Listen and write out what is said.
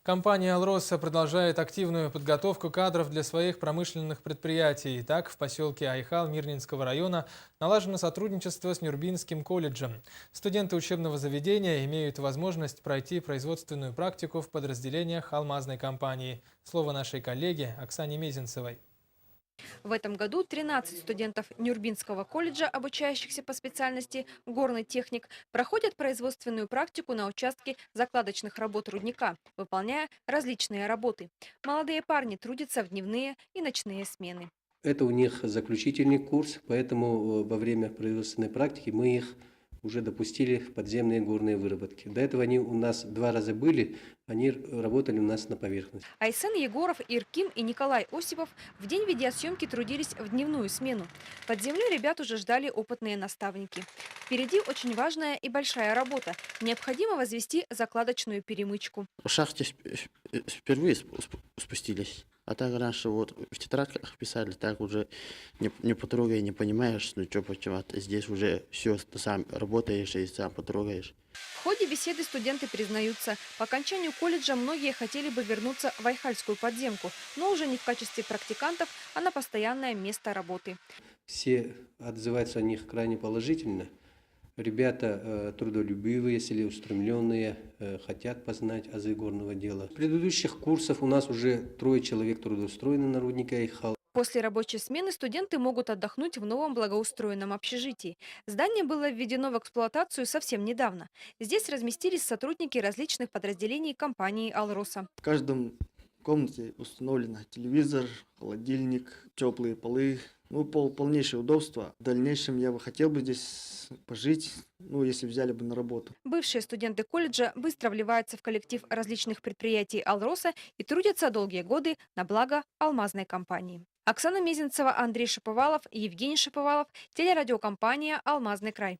Компания «Алроса» продолжает активную подготовку кадров для своих промышленных предприятий. Так, в поселке Айхал Мирнинского района налажено сотрудничество с Нюрбинским колледжем. Студенты учебного заведения имеют возможность пройти производственную практику в подразделениях алмазной компании. Слово нашей коллеге Оксане Мезенцевой. В этом году 13 студентов Нюрбинского колледжа, обучающихся по специальности горный техник, проходят производственную практику на участке закладочных работ рудника, выполняя различные работы. Молодые парни трудятся в дневные и ночные смены. Это у них заключительный курс, поэтому во время производственной практики мы их уже допустили в подземные горные выработки. До этого они у нас 2 раза были, они работали у нас на поверхности. Айсен Егоров, Ирким и Николай Осипов в день видеосъемки трудились в дневную смену. Под землей ребят уже ждали опытные наставники. Впереди очень важная и большая работа. Необходимо возвести закладочную перемычку. В шахте впервые спустились. А так раньше вот в тетрадках писали, так уже не потрогай, не понимаешь, ну что почему. Здесь уже все, ты сам работаешь и сам потрогаешь. В ходе беседы студенты признаются, по окончанию колледжа многие хотели бы вернуться в Айхальскую подземку, но уже не в качестве практикантов, а на постоянное место работы. Все отзываются о них крайне положительно. Ребята трудолюбивые, целеустремленные, хотят познать азы горного дела. В предыдущих курсах у нас уже 3 человек трудоустроены на руднике Айхал. После рабочей смены студенты могут отдохнуть в новом благоустроенном общежитии. Здание было введено в эксплуатацию совсем недавно. Здесь разместились сотрудники различных подразделений компании «Алроса». В каждом комнате установлен телевизор, холодильник, теплые полы. Ну, полнейшее удобство. В дальнейшем я бы хотел здесь пожить, ну, если взяли бы на работу. Бывшие студенты колледжа быстро вливаются в коллектив различных предприятий «Алроса» и трудятся долгие годы на благо алмазной компании. Оксана Мезенцева, Андрей Шаповалов, Евгений Шаповалов, телерадиокомпания «Алмазный край».